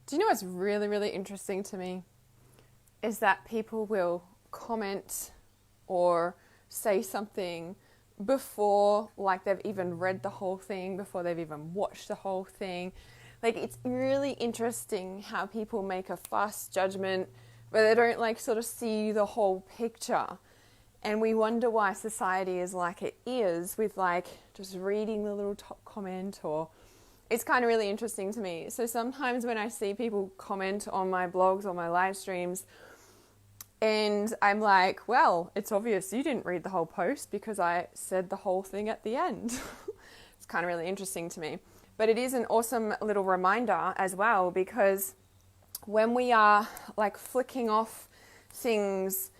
Do you know what's really, really interesting to me? Is that people will comment or say something before, like, they've even read the whole thing, before they've even watched the whole thing. Like, it's really interesting how people make a fast judgment, but they don't, like, sort of see the whole picture. And we wonder why society is like it is, with, like, just reading the little top comment. Or it's kind of really interesting to me. So sometimes when I see people comment on my blogs or my live streams, and I'm like, well, it's obvious you didn't read the whole post because I said the whole thing at the end. It's kind of really interesting to me. But it is an awesome little reminder as well, because when we are, like, flicking off things,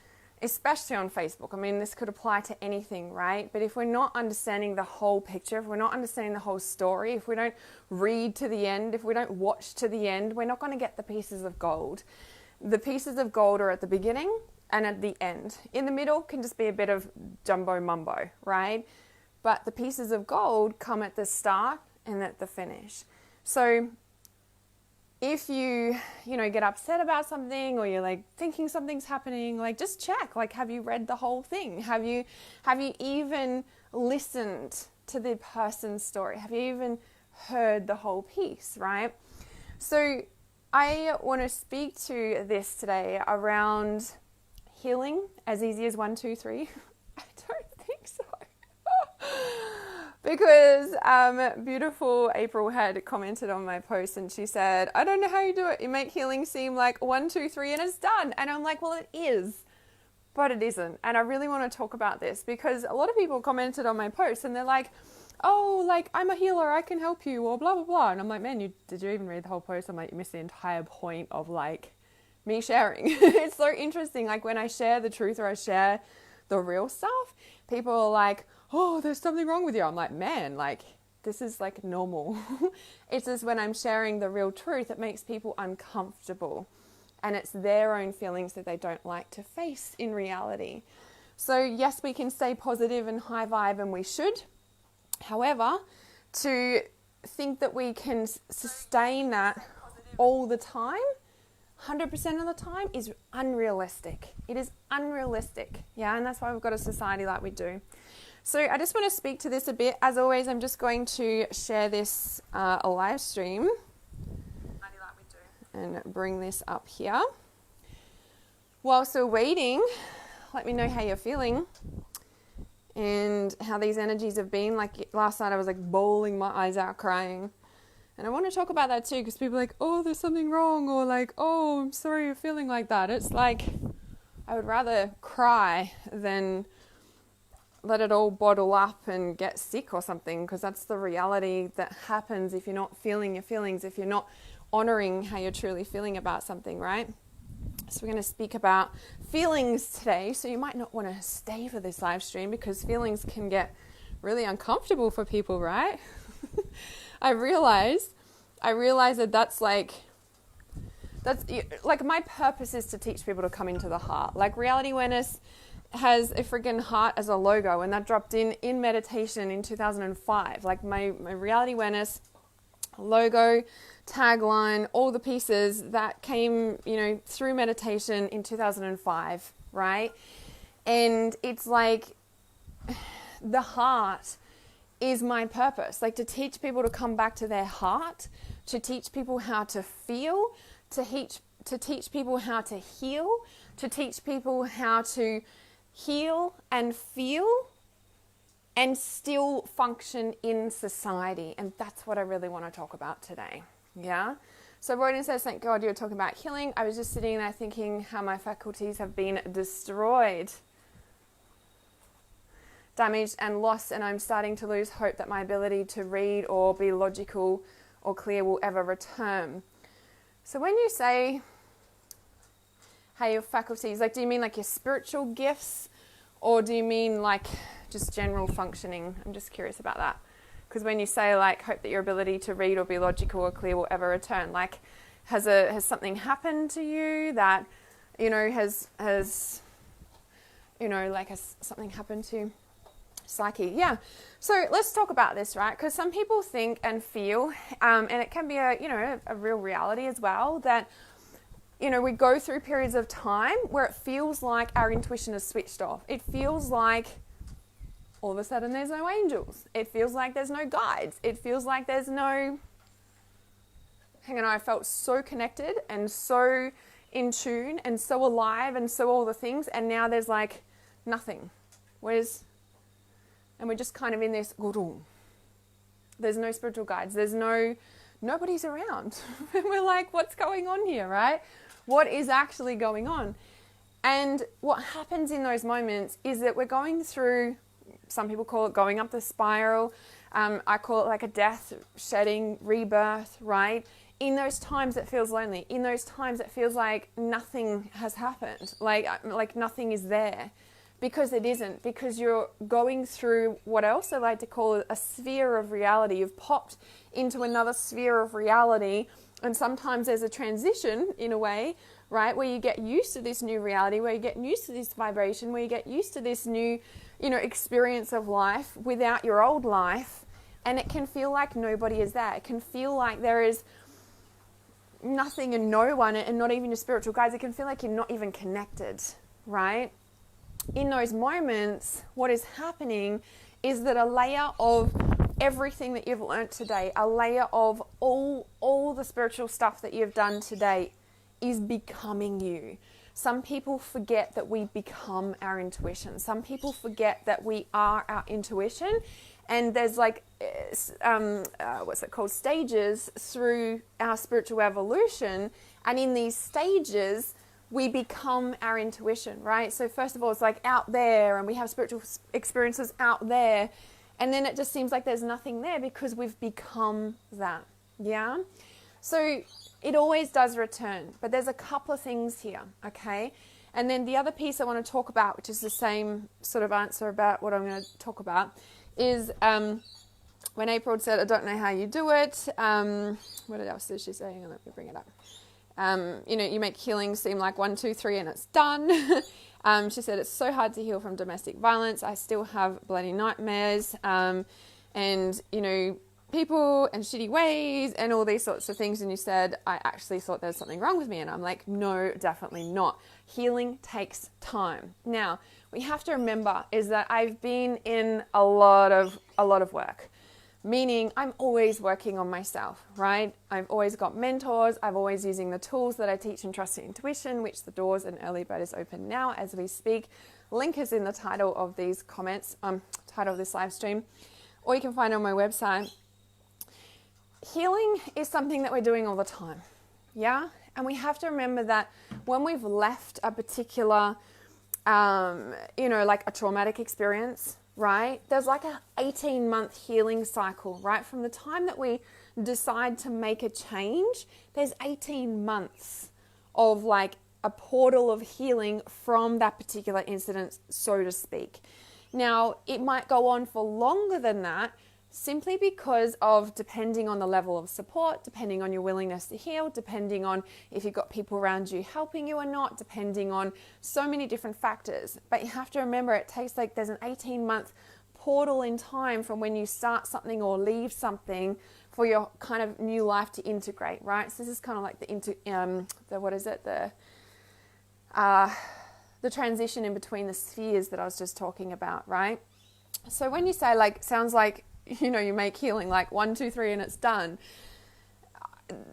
especially on Facebook, I mean, this could apply to anything, right? But if we're not understanding the whole picture, if we're not understanding the whole story, if we don't read to the end, if we don't watch to the end, we're not going to get the pieces of gold. The pieces of gold are at the beginning and at the end. In the middle can just be a bit of jumbo mumbo, right? But the pieces of gold come at the start and at the finish. So if you get upset about something, or you're, like, thinking something's happening, like, just check, like, have you read the whole thing? Have you even listened to the person's story? Have you even heard the whole piece, right? So I want to speak to this today around healing as easy as 1, 2, 3. I don't think so. Because beautiful April had commented on my post, and she said, I don't know how you do it. You make healing seem like 1, 2, 3 and it's done. And I'm like, well, it is, but it isn't. And I really want to talk about this because a lot of people commented on my post and they're like, oh, like, I'm a healer, I can help you, or blah, blah, blah. And I'm like, man, did you even read the whole post? I'm like, you missed the entire point of, like, me sharing. It's so interesting. Like, when I share the truth or I share the real stuff, people are like, oh, there's something wrong with you. I'm like, man, like, this is, like, normal. It's just when I'm sharing the real truth, it makes people uncomfortable. And it's their own feelings that they don't like to face in reality. So yes, we can stay positive and high vibe, and we should. However, to think that we can sustain that all the time, 100% of the time, is unrealistic. It is unrealistic. Yeah, and that's why we've got a society like we do. So I just want to speak to this a bit. As always, I'm just going to share this a live stream and bring this up here. Whilst we're waiting, let me know how you're feeling and how these energies have been. Like, last night I was, like, bawling my eyes out crying. And I want to talk about that too, because people are like, oh, there's something wrong, or like, oh, I'm sorry you're feeling like that. It's like, I would rather cry than let it all bottle up and get sick or something, because that's the reality that happens if you're not feeling your feelings, if you're not honoring how you're truly feeling about something, right? So we're going to speak about feelings today. So you might not want to stay for this live stream because feelings can get really uncomfortable for people, right? I realize that that's like my purpose is to teach people to come into the heart. Like, reality awareness has a friggin' heart as a logo, and that dropped in meditation in 2005. Like, my reality awareness logo, tagline, all the pieces that came, through meditation in 2005, right? And it's like, the heart is my purpose, like, to teach people to come back to their heart, to teach people how to feel, to teach people how to heal, to teach people how to heal and feel and still function in society. And that's what I really want to talk about today. Yeah. So Royden says, thank God you're talking about healing. I was just sitting there thinking how my faculties have been destroyed, damaged and lost, and I'm starting to lose hope that my ability to read or be logical or clear will ever return. So when you say, hey, your faculties, like, do you mean like your spiritual gifts, or do you mean like just general functioning? I'm just curious about that. Because when you say, like, hope that your ability to read or be logical or clear will ever return, like, has something happened to you that, has something happened to Psyche, yeah. So let's talk about this, right? Because some people think and feel, and it can be a real reality as well, that we go through periods of time where it feels like our intuition is switched off. It feels like all of a sudden there's no angels. It feels like there's no guides. It feels like there's no... I felt so connected and so in tune and so alive and so all the things, and now there's like nothing. And we're just kind of in this guru. There's no spiritual guides. Nobody's around. And we're like, what's going on here, right? What is actually going on? And what happens in those moments is that we're going through, some people call it going up the spiral. I call it like a death, shedding, rebirth, right? In those times it feels lonely. In those times it feels like nothing has happened. Like nothing is there. Because it isn't, because you're going through what else I like to call a sphere of reality. You've popped into another sphere of reality, and sometimes there's a transition in a way, right, where you get used to this new reality, where you get used to this vibration, where you get used to this new, experience of life without your old life, and it can feel like nobody is there. It can feel like there is nothing and no one, and not even your spiritual guides. It can feel like you're not even connected, right? In those moments, what is happening is that a layer of everything that you've learned today, a layer of all the spiritual stuff that you've done today is becoming you. Some people forget that we become our intuition. Some people forget that we are our intuition. And there's stages through our spiritual evolution. And in these stages, we become our intuition, right? So first of all, it's like out there, and we have spiritual experiences out there. And then it just seems like there's nothing there because we've become that, yeah? So it always does return, but there's a couple of things here, okay? And then the other piece I want to talk about, which is the same sort of answer about what I'm going to talk about, is when April said, I don't know how you do it. What else did she say? Hang on, let me bring it up. You make healing seem like 1, 2, 3 and it's done. She said, it's so hard to heal from domestic violence. I still have bloody nightmares, and, people and shitty ways and all these sorts of things. And you said, I actually thought there's something wrong with me. And I'm like, no, definitely not. Healing takes time. Now, we have to remember is that I've been in a lot of work. Meaning I'm always working on myself, right? I've always got mentors. I'm always using the tools that I teach in Trust and Intuition, which the doors and early bird is open now as we speak. Link is in the title of these comments, title of this live stream, or you can find it on my website. Healing is something that we're doing all the time, yeah? And we have to remember that when we've left a particular, like a traumatic experience, right? There's like an 18-month healing cycle, right? From the time that we decide to make a change, there's 18 months of like a portal of healing from that particular incident, so to speak. Now, it might go on for longer than that, simply because of depending on the level of support, depending on your willingness to heal, depending on if you've got people around you helping you or not, depending on so many different factors. But you have to remember it takes there's an 18-month portal in time from when you start something or leave something for your kind of new life to integrate, right? So this is kind of like the transition in between the spheres that I was just talking about, right? So when you say sounds like, you make healing 1, 2, 3 and it's done.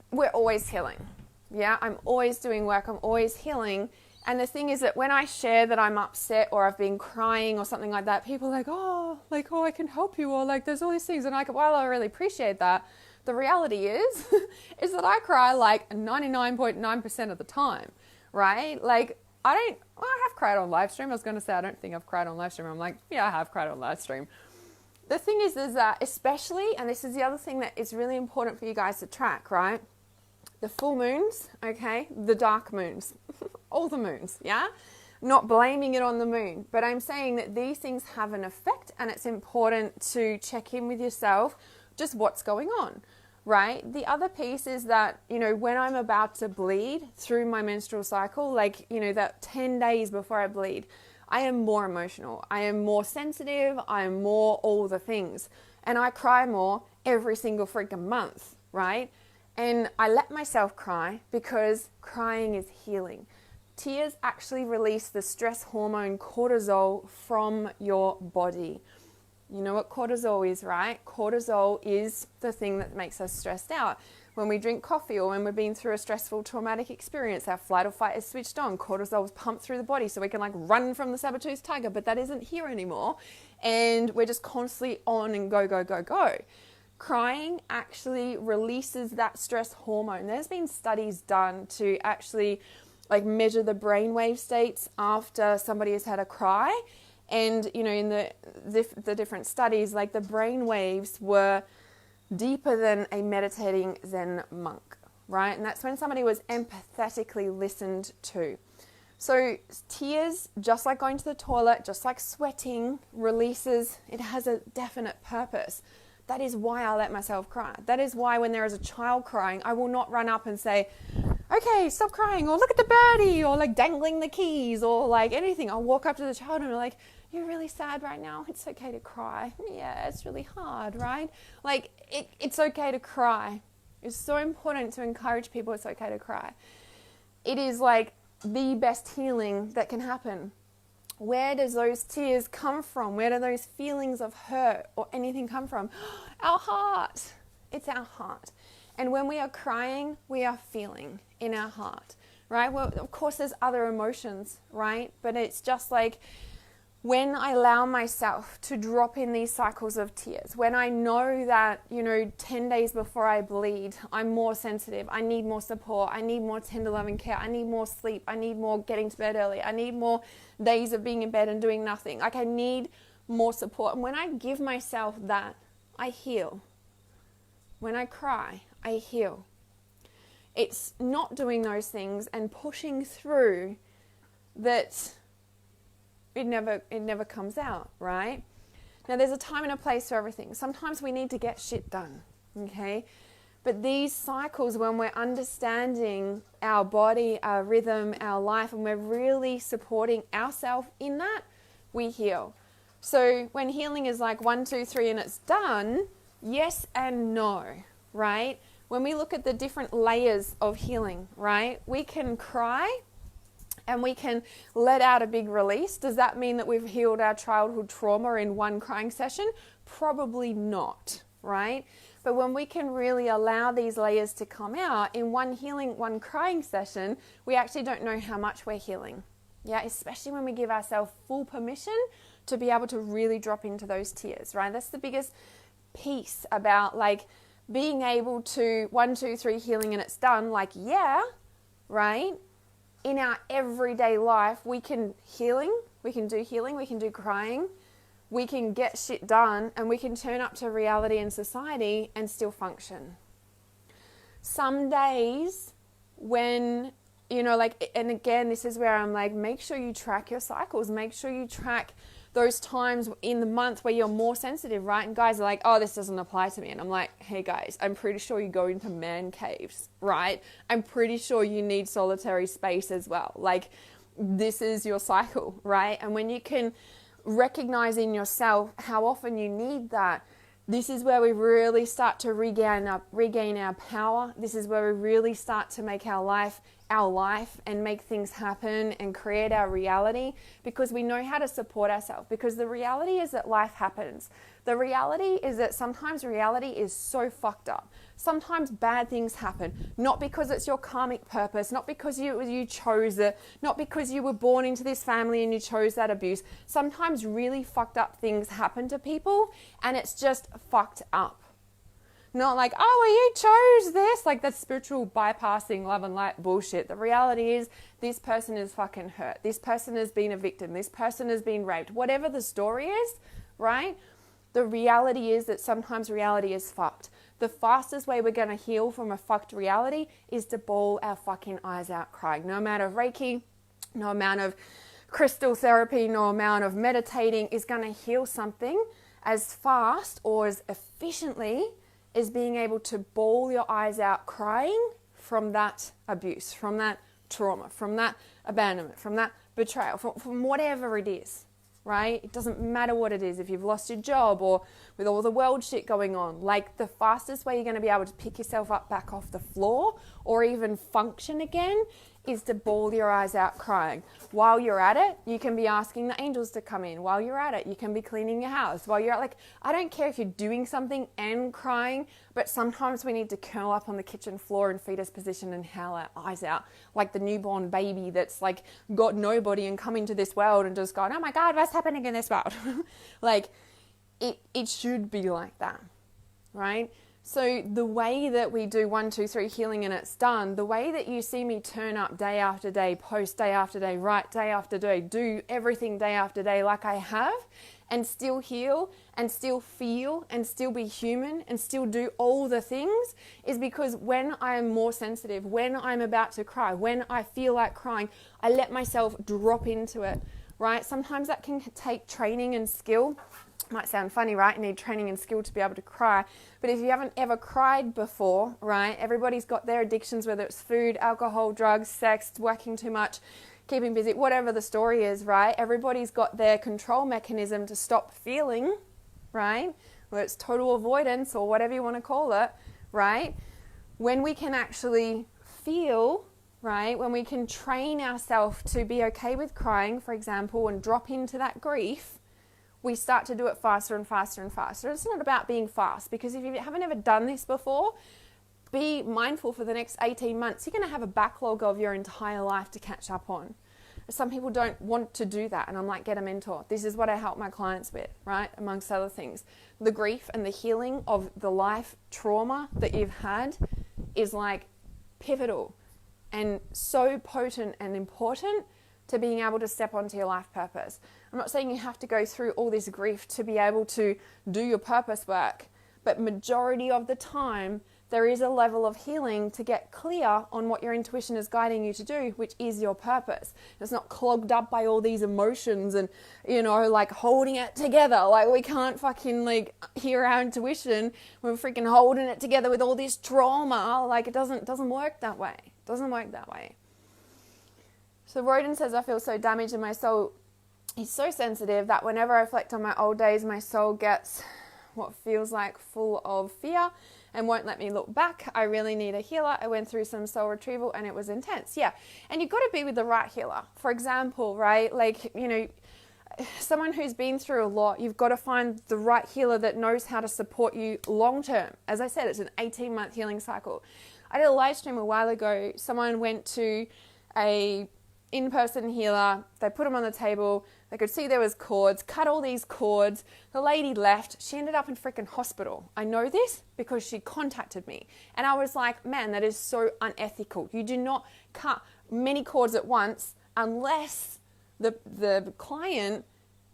We're always healing. Yeah, I'm always doing work. I'm always healing. And the thing is that when I share that I'm upset or I've been crying or something like that, people are oh, I can help you, or there's all these things. And while I really appreciate that, the reality is that I cry 99.9% of the time, right? I have cried on live stream. I was going to say, I don't think I've cried on live stream. I'm yeah, I have cried on live stream. The thing is that especially, and this is the other thing that is really important for you guys to track, right? The full moons, okay? The dark moons, all the moons, yeah? Not blaming it on the moon, but I'm saying that these things have an effect, and it's important to check in with yourself, just what's going on, right? The other piece is that, when I'm about to bleed through my menstrual cycle, that 10 days before I bleed, I am more emotional. I am more sensitive. I am more all the things. And I cry more every single freaking month, right? And I let myself cry because crying is healing. Tears actually release the stress hormone cortisol from your body. You know what cortisol is, right? Cortisol is the thing that makes us stressed out. When we drink coffee or when we've been through a stressful traumatic experience, our flight or fight is switched on. Cortisol is pumped through the body so we can like run from the saber-toothed tiger, but that isn't here anymore. And we're just constantly on and go, go, go, go. Crying actually releases that stress hormone. There's been studies done to actually like measure the brainwave states after somebody has had a cry. And, you know, in the different studies, like the brain waves were deeper than a meditating Zen monk, right? And that's when somebody was empathetically listened to. So tears, just like going to the toilet, just like sweating, releases, it has a definite purpose. That is why I let myself cry. That is why when there is a child crying, I will not run up and say, okay, stop crying, or look at the birdie, or like dangling the keys, or like anything. I'll walk up to the child and be like, you're really sad right now. It's okay to cry. Yeah, it's really hard, right? Like, it's okay to cry. It's so important to encourage people it's okay to cry. It is like the best healing that can happen. Where does those tears come from? Where do those feelings of hurt or anything come from? Our heart. It's our heart. And when we are crying, we are feeling in our heart, right? Well, of course, there's other emotions, right? But it's just like when I allow myself to drop in these cycles of tears, when I know that, 10 days before I bleed, I'm more sensitive, I need more support, I need more tender loving care, I need more sleep, I need more getting to bed early, I need more days of being in bed and doing nothing. Like I need more support. And when I give myself that, I heal. When I cry, I heal. It's not doing those things and pushing through that it never comes out, right? Now there's a time and a place for everything. Sometimes we need to get shit done, okay? But these cycles, when we're understanding our body, our rhythm, our life, and we're really supporting ourselves in that, we heal. So when healing is like 1, 2, 3 and it's done, yes and no, right? When we look at the different layers of healing, right? We can cry and we can let out a big release. Does that mean that we've healed our childhood trauma in one crying session? Probably not, right? But when we can really allow these layers to come out in one healing, one crying session, we actually don't know how much we're healing. Yeah, especially when we give ourselves full permission to be able to really drop into those tears, right? That's the biggest piece about like being able to 1, 2, 3 healing and it's done. Like, yeah, right? In our everyday life, we can do crying, we can get shit done, and we can turn up to reality and society and still function. Some days when, and again, this is where I'm like, make sure you track your cycles, make sure you track those times in the month where you're more sensitive, right? And guys are like, oh, this doesn't apply to me. And I'm like, hey guys, I'm pretty sure you go into man caves, right? I'm pretty sure you need solitary space as well. Like this is your cycle, right? And when you can recognize in yourself how often you need that, this is where we really start to regain our power. This is where we really start to make our life and make things happen and create our reality, because we know how to support ourselves. Because the reality is that life happens. The reality is that sometimes reality is so fucked up. Sometimes bad things happen, not because it's your karmic purpose, not because you chose it, not because you were born into this family and you chose that abuse. Sometimes really fucked up things happen to people and it's just fucked up. Not like, oh, well, you chose this. Like that's spiritual bypassing love and light bullshit. The reality is this person is fucking hurt. This person has been a victim. This person has been raped. Whatever the story is, right? The reality is that sometimes reality is fucked. The fastest way we're going to heal from a fucked reality is to bawl our fucking eyes out crying. No amount of Reiki, no amount of crystal therapy, no amount of meditating is going to heal something as fast or as efficiently as being able to bawl your eyes out crying from that abuse, from that trauma, from that abandonment, from that betrayal, from whatever it is, right? It doesn't matter what it is. If you've lost your job or with all the world shit going on, like the fastest way you're going to be able to pick yourself up back off the floor or even function again is to bawl your eyes out crying. While you're at it, you can be asking the angels to come in. While you're at it, you can be cleaning your house. While you're like, I don't care if you're doing something and crying, but sometimes we need to curl up on the kitchen floor in fetus position and howl our eyes out like the newborn baby that's like got nobody and come into this world and just going, oh my God, what's happening in this world? Like it should be like that, right? So the way that we do 1, 2, 3 healing and it's done, the way that you see me turn up day after day, post day after day, write day after day, do everything day after day like I have, and still heal and still feel and still be human and still do all the things is because when I am more sensitive, when I'm about to cry, when I feel like crying, I let myself drop into it, right? Sometimes that can take training and skill. Might sound funny, right? You need training and skill to be able to cry. But if you haven't ever cried before, right? Everybody's got their addictions, whether it's food, alcohol, drugs, sex, working too much, keeping busy, whatever the story is, right? Everybody's got their control mechanism to stop feeling, right? Whether it's total avoidance or whatever you want to call it, right? When we can actually feel, right? When we can train ourselves to be okay with crying, for example, and drop into that grief, we start to do it faster and faster and faster. It's not about being fast, because if you haven't ever done this before, be mindful for the next 18 months. You're going to have a backlog of your entire life to catch up on. Some people don't want to do that, and I'm like, get a mentor. This is what I help my clients with, right? Amongst other things. The grief and the healing of the life trauma that you've had is like pivotal and so potent and important to being able to step onto your life purpose. I'm not saying you have to go through all this grief to be able to do your purpose work, but majority of the time, there is a level of healing to get clear on what your intuition is guiding you to do, which is your purpose. It's not clogged up by all these emotions and, you know, like holding it together. Like we can't fucking like hear our intuition when we're freaking holding it together with all this trauma. Like it doesn't work that way. It doesn't work that way. So Roden says, I feel so damaged and my soul is so sensitive that whenever I reflect on my old days, my soul gets what feels like full of fear and won't let me look back. I really need a healer. I went through some soul retrieval and it was intense. Yeah. And you've got to be with the right healer. For example, right? Like, you know, someone who's been through a lot, you've got to find the right healer that knows how to support you long term. As I said, it's an 18-month healing cycle. I did a live stream a while ago. Someone went to a in-person healer. They put them on the table. They could see there was cords, cut all these cords. The lady left. She ended up in freaking hospital. I know this because she contacted me. And I was like, man, that is so unethical. You do not cut many cords at once unless the client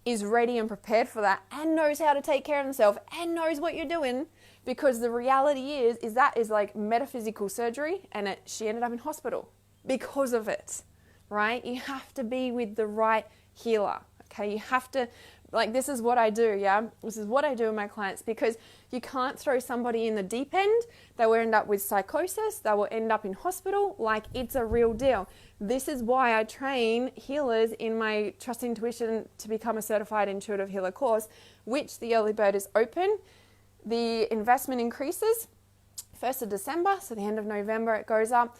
is ready and prepared for that and knows how to take care of themselves and knows what you're doing. Because the reality is that is like metaphysical surgery, and she ended up in hospital because of it. Right? You have to be with the right healer. Okay? You have to, like, this is what I do, yeah? This is what I do with my clients, because you can't throw somebody in the deep end. They will end up with psychosis. They will end up in hospital. Like, it's a real deal. This is why I train healers in my Trust Intuition to become a certified intuitive healer course, which the early bird is open. The investment increases 1st of December, so the end of November it goes up.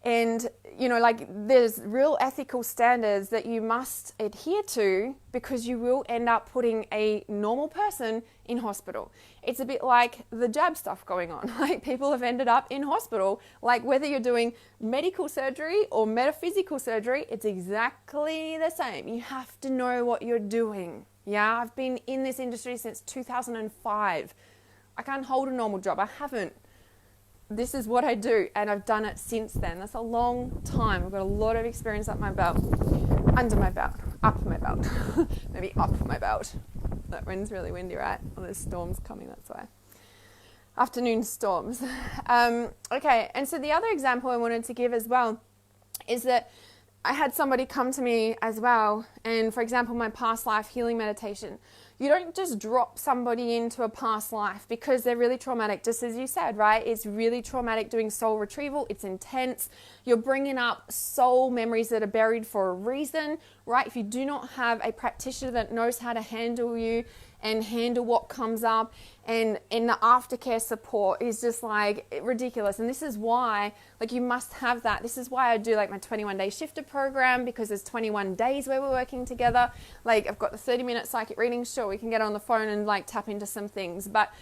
And, you know, like there's real ethical standards that you must adhere to, because you will end up putting a normal person in hospital. It's a bit like the jab stuff going on. Like people have ended up in hospital. Like whether you're doing medical surgery or metaphysical surgery, it's exactly the same. You have to know what you're doing. Yeah, I've been in this industry since 2005. I can't hold a normal job. I haven't. This is what I do, and I've done it since then. That's a long time. I've got a lot of experience up my belt, under my belt, up my belt, maybe up my belt. That wind's really windy, right? Well, there's storms coming, that's why. Afternoon storms. Okay, and so the other example I wanted to give as well is that I had somebody come to me as well, and for example, my past life healing meditation. You don't just drop somebody into a past life because they're really traumatic, just as you said, right? It's really traumatic doing soul retrieval. It's intense. You're bringing up soul memories that are buried for a reason, right? If you do not have a practitioner that knows how to handle you and handle what comes up, and the aftercare support is just like ridiculous. And this is why, like, you must have that. This is why I do like my 21-day shifter program, because there's 21 days where we're working together. Like, I've got the 30-minute psychic reading. Sure, we can get on the phone and like tap into some things, but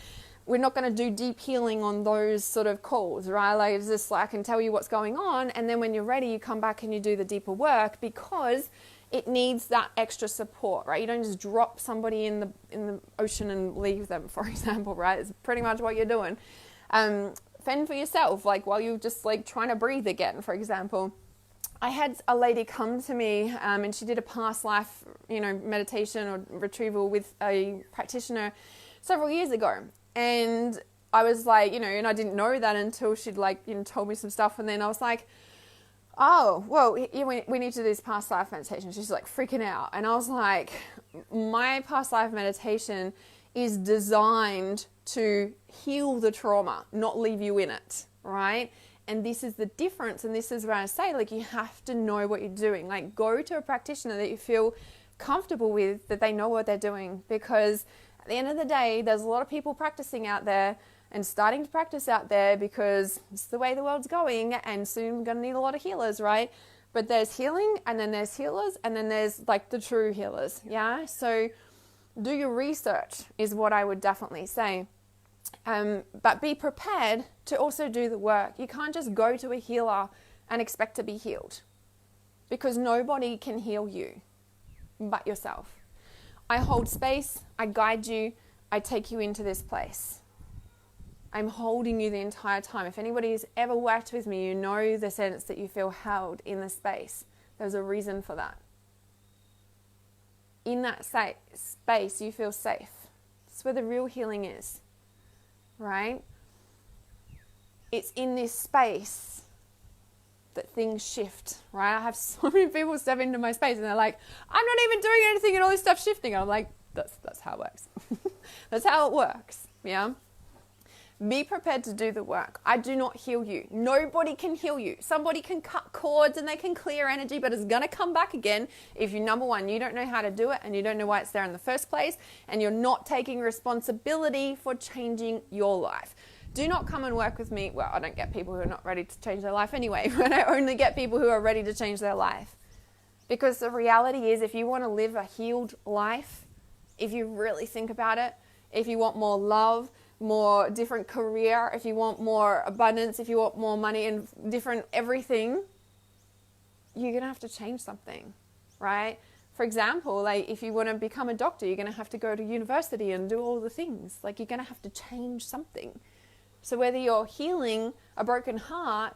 we're not going to do deep healing on those sort of calls, right? Like, it's just like, I can tell you what's going on, and then when you're ready, you come back and you do the deeper work, because it needs that extra support, right? You don't just drop somebody in the ocean and leave them, for example, right? It's pretty much what you're doing. Fend for yourself, like while you're just like trying to breathe again, for example. I had a lady come to me and she did a past life, meditation or retrieval with a practitioner several years ago. And I was like, and I didn't know that until she'd told me some stuff. And then I was like, oh, well, we need to do this past life meditation. She's like freaking out. And I was like, my past life meditation is designed to heal the trauma, not leave you in it, right? And this is the difference. And this is where I say, like, you have to know what you're doing. Like, go to a practitioner that you feel comfortable with, that they know what they're doing. Because at the end of the day, there's a lot of people practicing out there and starting to practice out there because it's the way the world's going, and soon we're going to need a lot of healers, right? But there's healing, and then there's healers, and then there's like the true healers, yeah? So do your research is what I would definitely say. But be prepared to also do the work. You can't just go to a healer and expect to be healed, because nobody can heal you but yourself. I hold space, I guide you, I take you into this place. I'm holding you the entire time. If anybody has ever worked with me, you know the sense that you feel held in the space. There's a reason for that. In that space, you feel safe. It's where the real healing is, right? It's in this space that things shift, right? I have so many people step into my space and they're like, I'm not even doing anything and all this stuff's shifting. And I'm like, that's how it works. That's how it works, yeah? Be prepared to do the work. I do not heal you. Nobody can heal you. Somebody can cut cords and they can clear energy, but it's going to come back again if you, number one, you don't know how to do it and you don't know why it's there in the first place, and you're not taking responsibility for changing your life. Do not come and work with me. Well, I don't get people who are not ready to change their life anyway, but I only get people who are ready to change their life. Because the reality is, if you want to live a healed life, if you really think about it, if you want more love, more different career, if you want more abundance, if you want more money and different everything, you're going to have to change something, right? For example, like if you want to become a doctor, you're going to have to go to university and do all the things. Like, you're going to have to change something. So whether you're healing a broken heart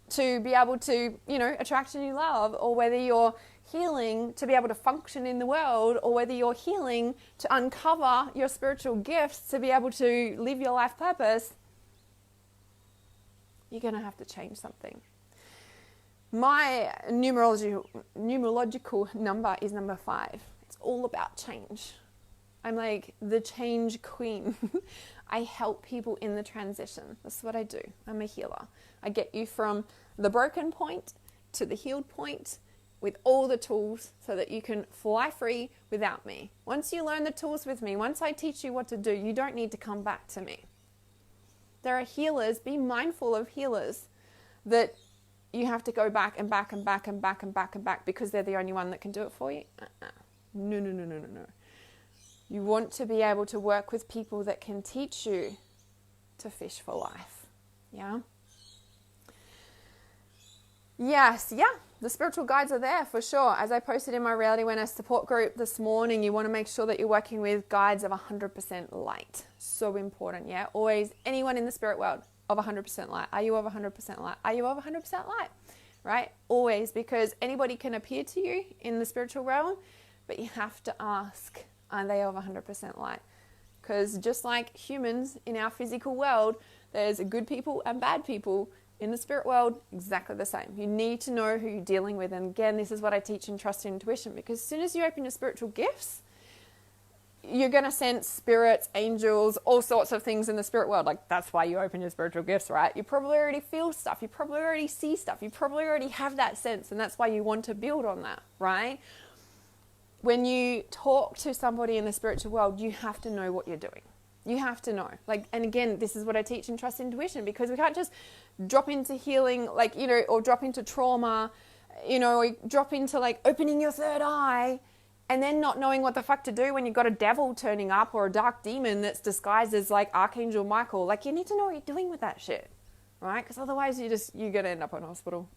to be able to, attract a new love, or whether you're healing to be able to function in the world, or whether you're healing to uncover your spiritual gifts to be able to live your life purpose, you're going to have to change something. My numerological number is number 5. It's all about change. I'm like the change queen. I help people in the transition. That's what I do. I'm a healer. I get you from the broken point to the healed point with all the tools so that you can fly free without me. Once you learn the tools with me, once I teach you what to do, you don't need to come back to me. There are healers. Be mindful of healers that you have to go back and back and back and back and back and back because they're the only one that can do it for you. No. You want to be able to work with people that can teach you to fish for life. Yeah? Yes, yeah. The spiritual guides are there for sure. As I posted in my Reality Awareness support group this morning, you want to make sure that you're working with guides of 100% light. So important, yeah? Always, anyone in the spirit world of 100% light. Are you of 100% light? Are you of 100% light? Right? Always, because anybody can appear to you in the spiritual realm, but you have to ask, are they of 100% light? Because just like humans in our physical world, there's good people and bad people. In the spirit world, exactly the same. You need to know who you're dealing with. And again, this is what I teach in Trust and Intuition, because as soon as you open your spiritual gifts, you're going to sense spirits, angels, all sorts of things in the spirit world. Like, that's why you open your spiritual gifts, right? You probably already feel stuff. You probably already see stuff. You probably already have that sense. And that's why you want to build on that, right? When you talk to somebody in the spiritual world, you have to know what you're doing. You have to know. Like, and again, this is what I teach in Trust Intuition, because we can't just drop into healing, like, you know, or drop into trauma, you know, or drop into like opening your third eye, and then not knowing what the fuck to do when you've got a devil turning up or a dark demon that's disguised as like Archangel Michael. Like, you need to know what you're doing with that shit, right? Because otherwise you're going to end up in hospital.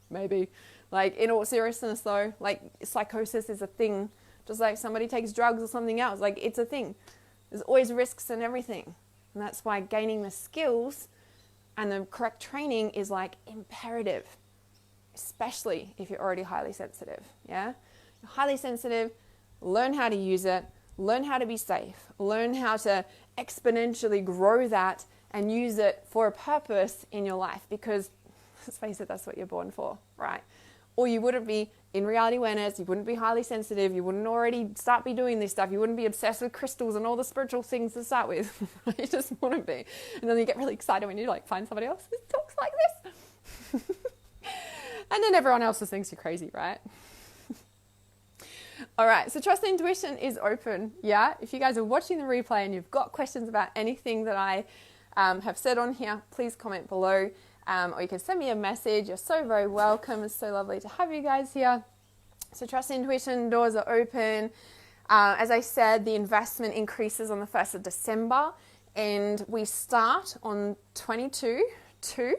Maybe. Like, in all seriousness though, like, psychosis is a thing. Just like somebody takes drugs or something else. Like, it's a thing. There's always risks and everything. And that's why gaining the skills and the correct training is like imperative. Especially if you're already highly sensitive, yeah? Highly sensitive, learn how to use it, learn how to be safe, learn how to exponentially grow that and use it for a purpose in your life, because let's face it, that's what you're born for, right? Or you wouldn't be in reality awareness, you wouldn't be highly sensitive, you wouldn't already be doing this stuff, you wouldn't be obsessed with crystals and all the spiritual things to start with. You just wouldn't be. And then you get really excited when you like find somebody else who talks like this. And then everyone else just thinks you're crazy, right? All right, so Trust Intuition is open, yeah? If you guys are watching the replay and you've got questions about anything that I have said on here, please comment below, or you can send me a message. You're so very welcome. It's so lovely to have you guys here. So Trust Intuition doors are open. As I said, the investment increases on the 1st of December, and we start on 2022.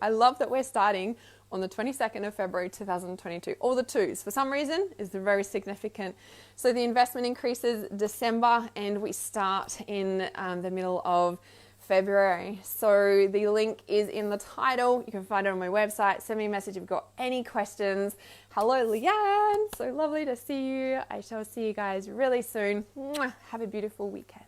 I love that we're starting on the 22nd of February 2022. All the twos, for some reason, is very significant. So the investment increases December, and we start in the middle of February. So the link is in the title. You can find it on my website. Send me a message if you've got any questions. Hello, Leanne. So lovely to see you. I shall see you guys really soon. Mwah. Have a beautiful weekend.